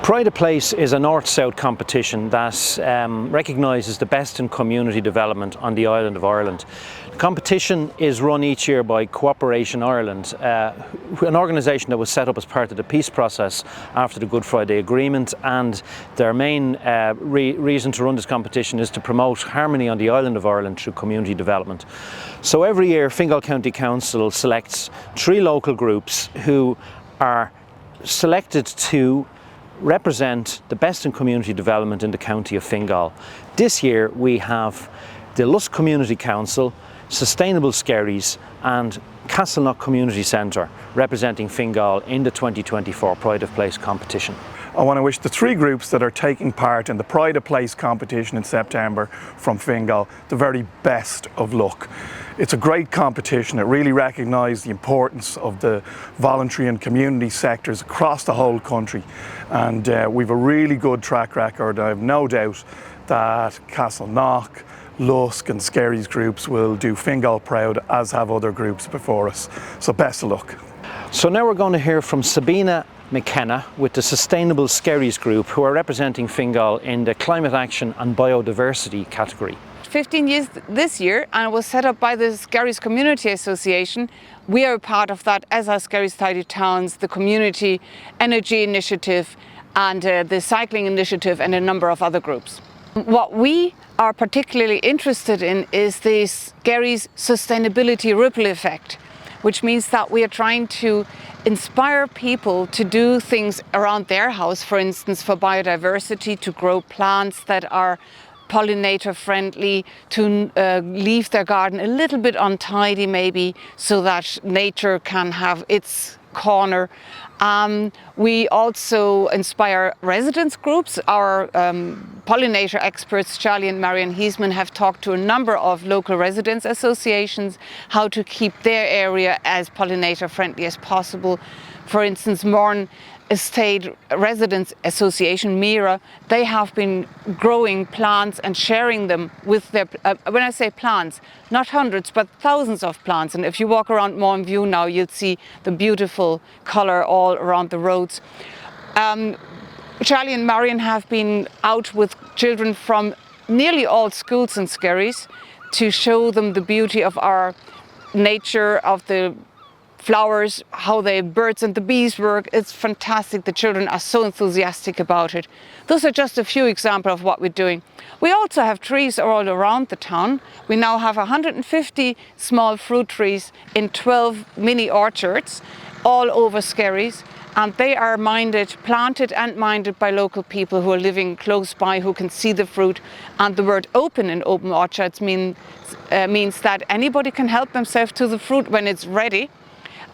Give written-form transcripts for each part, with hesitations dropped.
Pride of Place is a North-South competition that recognises the best in community development on the island of Ireland. The competition is run each year by Cooperation Ireland, an organisation that was set up as part of the peace process after the Good Friday Agreement, and their main reason to run this competition is to promote harmony on the island of Ireland through community development. So every year Fingal County Council selects 3 local groups who are selected to represent the best in community development in the county of Fingal. This year we have the Lusk Community Council, Sustainable Skerries and Castleknock Community Centre representing Fingal in the 2024 Pride of Place competition. I want to wish the 3 groups that are taking part in the Pride of Place competition in September from Fingal the very best of luck. It's a great competition. It really recognised the importance of the voluntary and community sectors across the whole country, and we've a really good track record. I have no doubt that Castleknock, Lusk and Skerries groups will do Fingal proud, as have other groups before us. So best of luck. So now we're going to hear from Sabina McKenna with the Sustainable Skerries group, who are representing Fingal in the Climate Action and Biodiversity category. 15 years this year, and it was set up by the Skerries Community Association. We are a part of that, as are Skerries Tidy Towns, the Community Energy Initiative and the Cycling Initiative and a number of other groups. What we are particularly interested in is the Skerries Sustainability Ripple Effect, which means that we are trying to inspire people to do things around their house, for instance, for biodiversity, to grow plants that are pollinator friendly, to leave their garden a little bit untidy maybe, so that nature can have its corner. We also inspire residents groups. Our pollinator experts, Charlie and Marion Heisman, have talked to a number of local residents associations how to keep their area as pollinator friendly as possible. For instance, Mourne Estate Residents Association, MIRA, they have been growing plants and sharing them with their, when I say plants, not hundreds but thousands of plants. And if you walk around Mourne View now, you'll see the beautiful colour all around the roads. Charlie and Marion have been out with children from nearly all schools in Skerries to show them the beauty of our nature, of the flowers, how the birds and the bees work. It's fantastic. The children are so enthusiastic about it. Those are just a few examples of what we're doing. We also have trees all around the town. We now have 150 small fruit trees in 12 mini orchards all over Skerries, and they are planted and minded by local people who are living close by, who can see the fruit. And the word open in open orchards means that anybody can help themselves to the fruit when it's ready.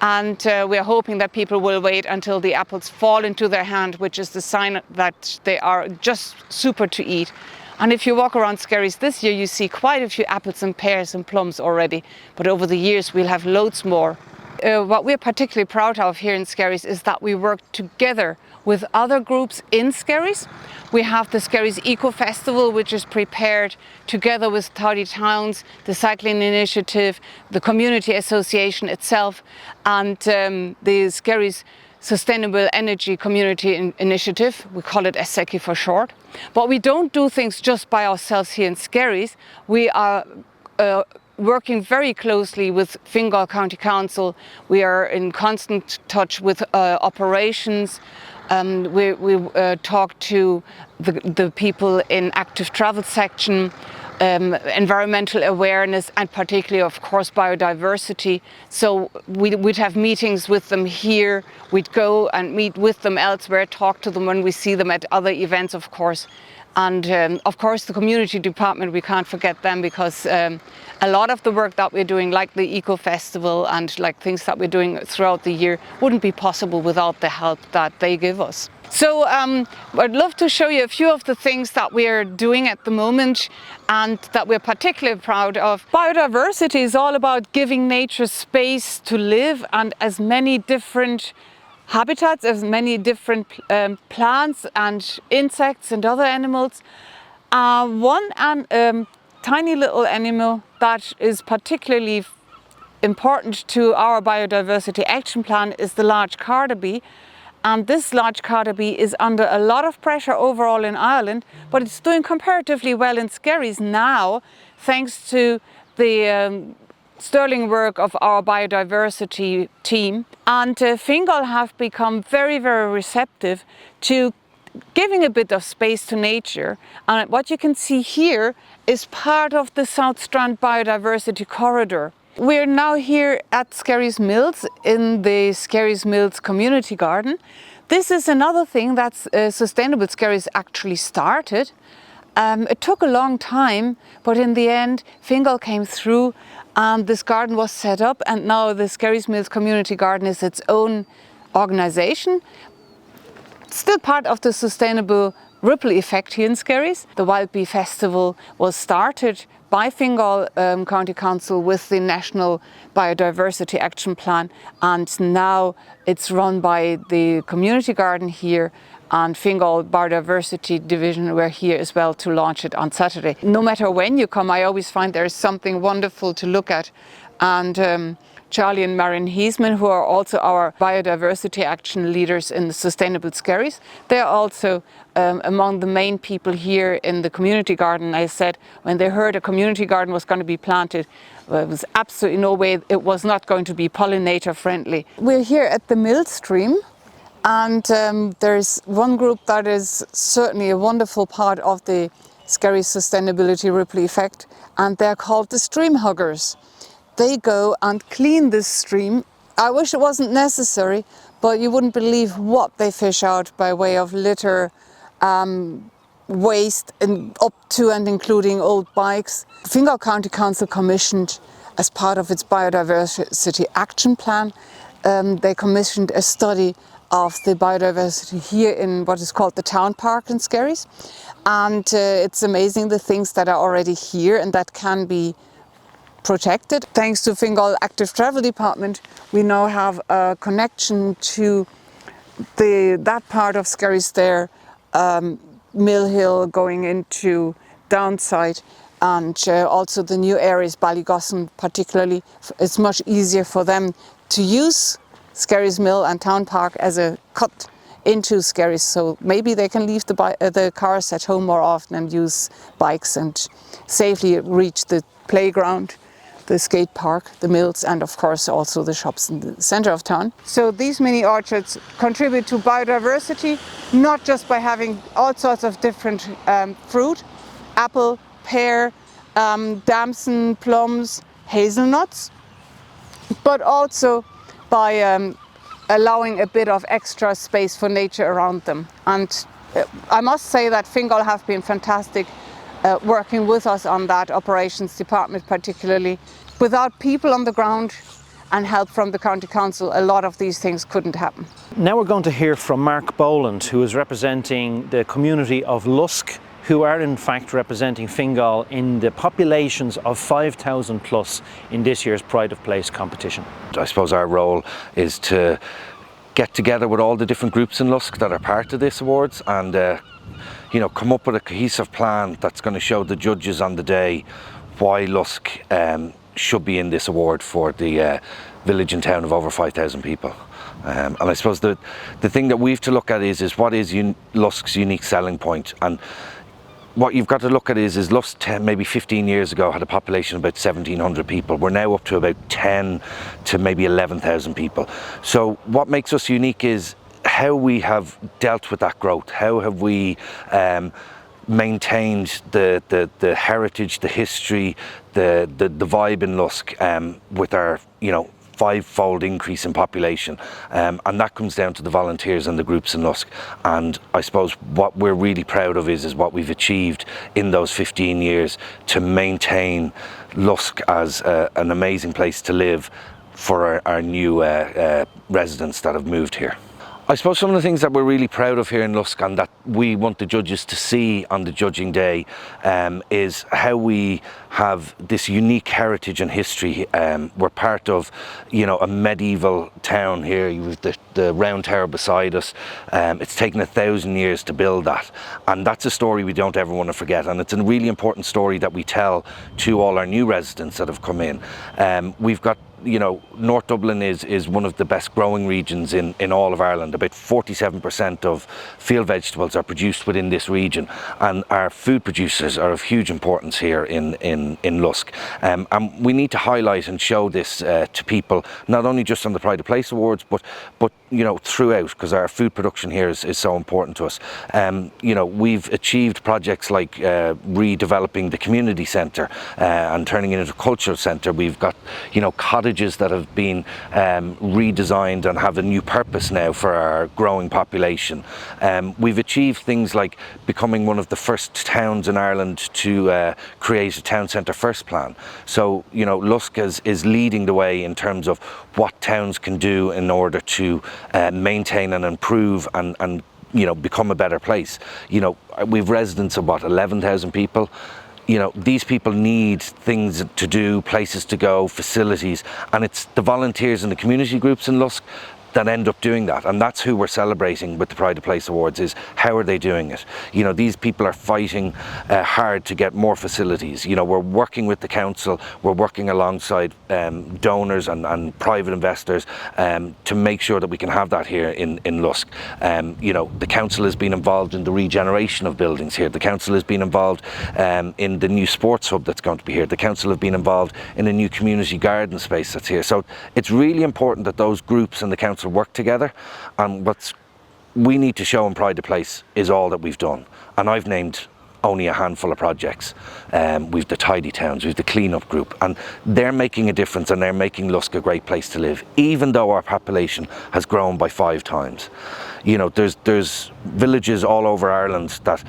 And we are hoping that people will wait until the apples fall into their hand, which is the sign that they are just super to eat. And if you walk around Skerries this year, you see quite a few apples and pears and plums already. But over the years, we'll have loads more. What we're particularly proud of here in Skerries is that we work together with other groups in Skerries. We have the Skerries Eco Festival, which is prepared together with Tidy Towns, the Cycling Initiative, the Community Association itself, and the Skerries Sustainable Energy Community Initiative. We call it SECI for short. But we don't do things just by ourselves here in Skerries. We are working very closely with Fingal County Council. We are in constant touch with operations. We talk to the people in active travel section, environmental awareness, and particularly, of course, biodiversity. So we'd have meetings with them here. We'd go and meet with them elsewhere, talk to them when we see them at other events, of course. And of course, the community department, we can't forget them, because a lot of the work that we're doing, like the Eco Festival and like things that we're doing throughout the year, wouldn't be possible without the help that they give us. So I'd love to show you a few of the things that we're doing at the moment and that we're particularly proud of. Biodiversity is all about giving nature space to live, and as many different habitats, as many different plants and insects and other animals. One tiny little animal that is particularly important to our biodiversity action plan is the large carder bee. And this large carder bee is under a lot of pressure overall in Ireland, but it's doing comparatively well in Skerries now, thanks to the sterling work of our biodiversity team. And Fingal have become very, very receptive to giving a bit of space to nature. And what you can see here is part of the South Strand Biodiversity Corridor. We're now here at Skerries Mills in the Skerries Mills Community Garden. This is another thing that Sustainable Skerries actually started. It took a long time, but in the end Fingal came through and this garden was set up, and now the Skerries Mills Community Garden is its own organization. Still part of the sustainable ripple effect here in Skerries. The Wild Bee Festival was started by Fingal County Council with the National Biodiversity Action Plan, and now it's run by the Community Garden here, and Fingal Biodiversity Division were here as well to launch it on Saturday. No matter when you come, I always find there's something wonderful to look at. And Charlie and Marion Heisman, who are also our biodiversity action leaders in the Sustainable Skerries, they're also among the main people here in the community garden. I said when they heard a community garden was going to be planted, there was absolutely no way it was not going to be pollinator friendly. We're here at the mill stream, and there's one group that is certainly a wonderful part of the Skerries sustainability ripple effect, and they're called the stream huggers. They go and clean this stream. I wish it wasn't necessary, but you wouldn't believe what they fish out by way of litter, waste, and up to and including old bikes. Fingal County Council commissioned, as part of its biodiversity action plan, they commissioned a study of the biodiversity here in what is called the town park in Skerries. And it's amazing the things that are already here and that can be protected. Thanks to Fingal Active Travel Department, we now have a connection to that part of Skerries there, Mill Hill going into Downside, and also the new areas, Ballygossan particularly. It's much easier for them to use Skerries Mill and Town Park as a cut into Skerries, so maybe they can leave the cars at home more often and use bikes and safely reach the playground, the skate park, the mills, and of course also the shops in the center of town. So these mini orchards contribute to biodiversity, not just by having all sorts of different fruit, apple, pear, damson, plums, hazelnuts, but also by allowing a bit of extra space for nature around them. And I must say that Fingal have been fantastic working with us on that, operations department particularly. Without people on the ground and help from the County Council, a lot of these things couldn't happen. Now we're going to hear from Mark Boland, who is representing the community of Lusk, who are in fact representing Fingal in the populations of 5,000 plus in this year's Pride of Place competition. I suppose our role is to get together with all the different groups in Lusk that are part of this awards and come up with a cohesive plan that's going to show the judges on the day why Lusk should be in this award for the village and town of over 5,000 people. And I suppose the thing that we have to look at is what is Lusk's unique selling point. And what you've got to look at is Lusk maybe 15 years ago had a population of about 1,700 people. We're now up to about 10 to maybe 11,000 people. So what makes us unique is how we have dealt with that growth. How have we maintained the heritage, the history, the vibe in Lusk with our five-fold increase in population, and that comes down to the volunteers and the groups in Lusk. And I suppose what we're really proud of is what we've achieved in those 15 years to maintain Lusk as an amazing place to live for our new residents that have moved here. I suppose some of the things that we're really proud of here in Lusk and that we want the judges to see on the judging day is how we have this unique heritage and history. We're part of, a medieval town here with the round tower beside us. It's taken 1,000 years to build that, and that's a story we don't ever want to forget. And it's a really important story that we tell to all our new residents that have come in. We've got North Dublin is one of the best growing regions in all of Ireland. About 47% of field vegetables are produced within this region, and our food producers are of huge importance here in Lusk. And we need to highlight and show this to people, not only just on the Pride of Place Awards, but throughout, because our food production here is so important to us. We've achieved projects like redeveloping the community centre and turning it into a cultural centre. We've got cottages that have been redesigned and have a new purpose now for our growing population. We've achieved things like becoming one of the first towns in Ireland to create a town centre first plan. So Lusk is leading the way in terms of what towns can do in order to maintain and improve and become a better place. We've residents of 11,000 people. These people need things to do, places to go, facilities, and it's the volunteers and the community groups in Lusk that end up doing that, and that's who we're celebrating with the Pride of Place Awards. Is how are they doing it? These people are fighting hard to get more facilities. We're working with the council, we're working alongside donors and private investors to make sure that we can have that here in Lusk. The council has been involved in the regeneration of buildings here. The council has been involved in the new sports hub that's going to be here. The council have been involved in a new community garden space that's here. So it's really important that those groups and the council work together, and what we need to show in Pride of Place is all that we've done, and I've named only a handful of projects. We've the Tidy Towns, we've the Clean-up Group, and they're making a difference, and they're making Lusk a great place to live, even though our population has grown by 5 times. There's villages all over Ireland that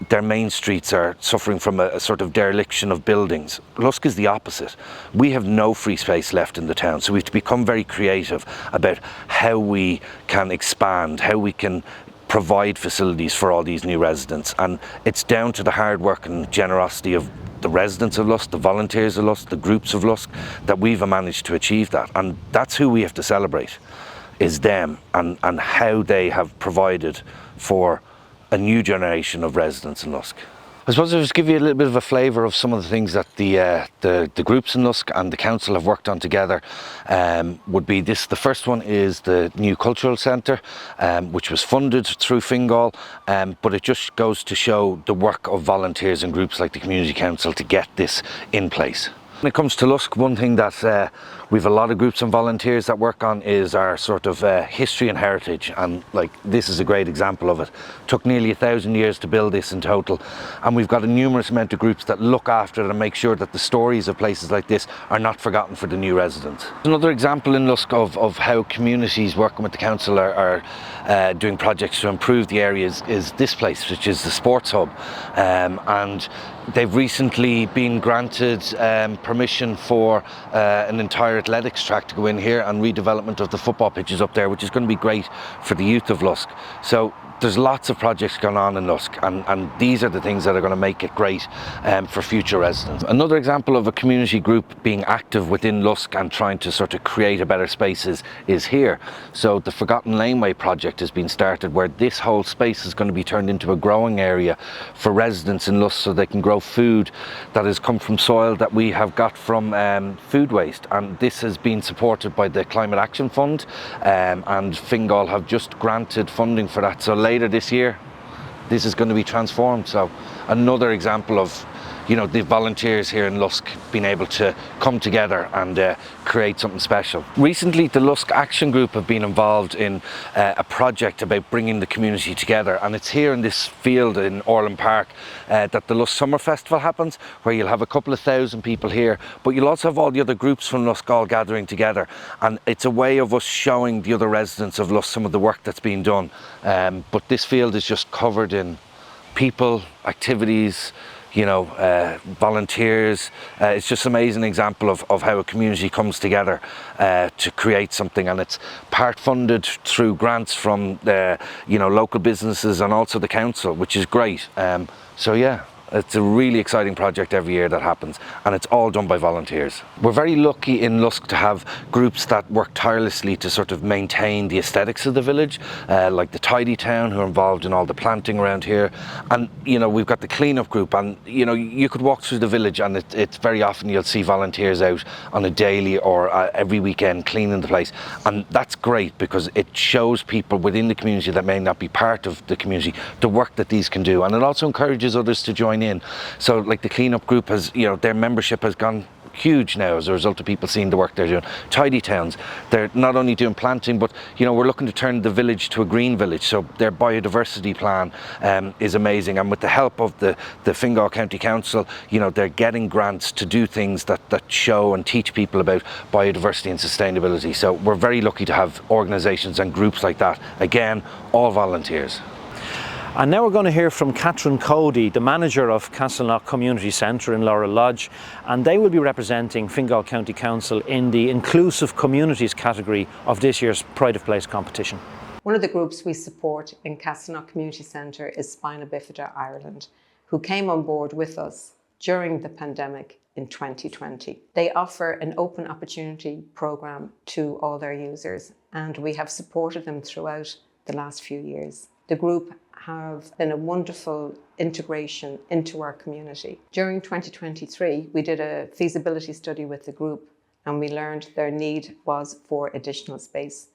their main streets are suffering from a sort of dereliction of buildings. Lusk is the opposite. We have no free space left in the town, so we have to become very creative about how we can expand, how we can provide facilities for all these new residents. And it's down to the hard work and generosity of the residents of Lusk, the volunteers of Lusk, the groups of Lusk, that we've managed to achieve that. And that's who we have to celebrate, is them and how they have provided for a new generation of residents in Lusk. I suppose I'll just give you a little bit of a flavour of some of the things that the groups in Lusk and the council have worked on together. Would be this. The first one is the new cultural centre, which was funded through Fingal, but it just goes to show the work of volunteers and groups like the community council to get this in place. When it comes to Lusk, one thing that we've a lot of groups and volunteers that work on is our sort of history and heritage, and this is a great example of it. Took nearly 1,000 years to build this in total, and we've got a numerous amount of groups that look after it and make sure that the stories of places like this are not forgotten for the new residents. Another example in Lusk of how communities working with the council are doing projects to improve the areas is this place, which is the sports hub, and they've recently been granted permission for an entire athletics track to go in here, and redevelopment of the football pitches up there, which is going to be great for the youth of Lusk. So there's lots of projects going on in Lusk, and these are the things that are going to make it great for future residents. Another example of a community group being active within Lusk and trying to sort of create a better space is here. So the Forgotten Laneway project has been started, where this whole space is going to be turned into a growing area for residents in Lusk, so they can grow food that has come from soil that we have got from food waste. And this has been supported by the Climate Action Fund, and Fingal have just granted funding for that. So later this year, this is going to be transformed. So another example of the volunteers here in Lusk being able to come together and create something special. Recently, the Lusk Action Group have been involved in a project about bringing the community together, and it's here in this field in Orland Park that the Lusk Summer Festival happens, where you'll have a couple of thousand people here, but you'll also have all the other groups from Lusk all gathering together, and it's a way of us showing the other residents of Lusk some of the work that's being done. But this field is just covered in people, activities, volunteers. It's just an amazing example of how a community comes together to create something, and it's part funded through grants from the local businesses and also the council, which is great. So yeah, It's a really exciting project every year that happens, and it's all done by volunteers. We're very lucky in Lusk to have groups that work tirelessly to sort of maintain the aesthetics of the village, like the Tidy Town, who are involved in all the planting around here. And you know, we've got the clean-up group, and you know, you could walk through the village and it's very often you'll see volunteers out on a daily or every weekend cleaning the place. And that's great because it shows people within the community that may not be part of the community the work that these can do, and it also encourages others to join in. So like the clean-up group has, you know, their membership has gone huge now as a result of people seeing the work they're doing. Tidy Towns, they're not only doing planting, but you know, we're looking to turn the village to a green village, so their biodiversity plan is amazing, and with the help of the Fingal County Council, you know, they're getting grants to do things that show and teach people about biodiversity and sustainability. So we're very lucky to have organisations and groups like that, again, all volunteers. And now we're going to hear from Catherine Cody, the manager of Castleknock Community Centre in Laurel Lodge, and they will be representing Fingal County Council in the Inclusive Communities category of this year's Pride of Place competition. One of the groups we support in Castleknock Community Centre is Spina Bifida Ireland, who came on board with us during the pandemic in 2020. They offer an open opportunity programme to all their users, and we have supported them throughout the last few years. The group have been a wonderful integration into our community. During 2023, we did a feasibility study with the group, and we learned their need was for additional space.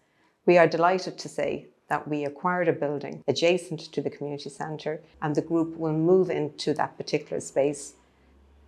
We are delighted to say that we acquired a building adjacent to the community centre, and the group will move into that particular space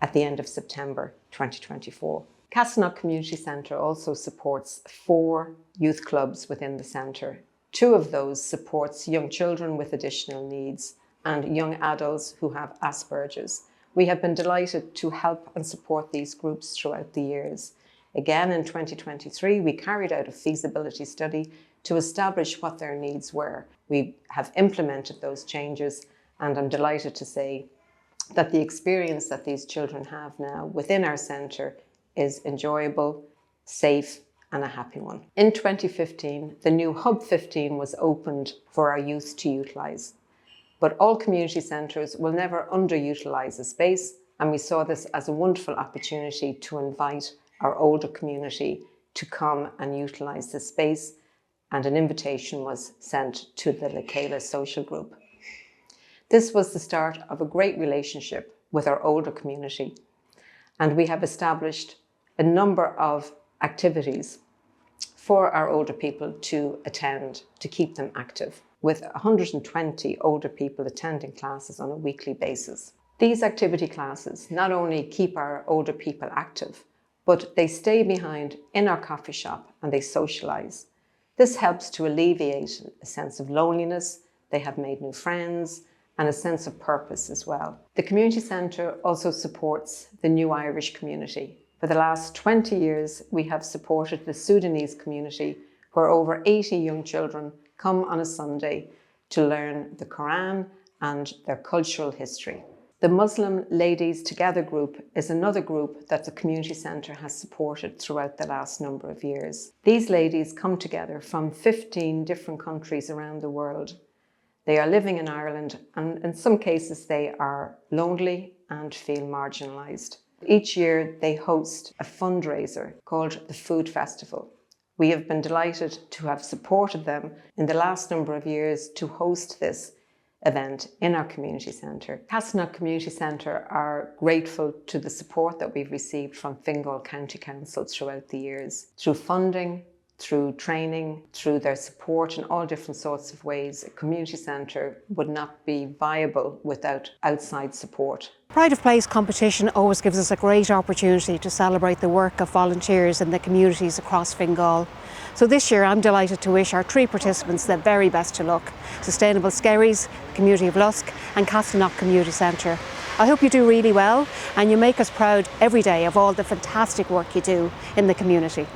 at the end of September 2024. Castleknock Community Centre also supports 4 youth clubs within the centre. 2 of those supports young children with additional needs and young adults who have Asperger's. We have been delighted to help and support these groups throughout the years. Again, in 2023, we carried out a feasibility study to establish what their needs were. We have implemented those changes, and I'm delighted to say that the experience that these children have now within our centre is enjoyable, safe, and a happy one. In 2015, the new Hub 15 was opened for our youth to utilise. But all community centres will never underutilise a space, and we saw this as a wonderful opportunity to invite our older community to come and utilise the space, and an invitation was sent to the Lekela social group. This was the start of a great relationship with our older community, and we have established a number of activities for our older people to attend to keep them active, with 120 older people attending classes on a weekly basis. These activity classes not only keep our older people active, but they stay behind in our coffee shop and they socialise. This helps to alleviate a sense of loneliness. They have made new friends and a sense of purpose as well. The community centre also supports the New Irish community. For the last 20 years, we have supported the Sudanese community, where over 80 young children come on a Sunday to learn the Quran and their cultural history. The Muslim Ladies Together group is another group that the community centre has supported throughout the last number of years. These ladies come together from 15 different countries around the world. They are living in Ireland, and in some cases they are lonely and feel marginalised. Each year they host a fundraiser called the Food Festival. We have been delighted to have supported them in the last number of years to host this event in our community centre. Castleknock Community Centre are grateful to the support that we've received from Fingal County Council throughout the years, through funding, through training, through their support in all different sorts of ways. A community centre would not be viable without outside support. Pride of Place competition always gives us a great opportunity to celebrate the work of volunteers in the communities across Fingal. So this year I'm delighted to wish our 3 participants the very best of luck: Sustainable Skerries, the Community of Lusk and Castleknock Community Centre. I hope you do really well and you make us proud every day of all the fantastic work you do in the community.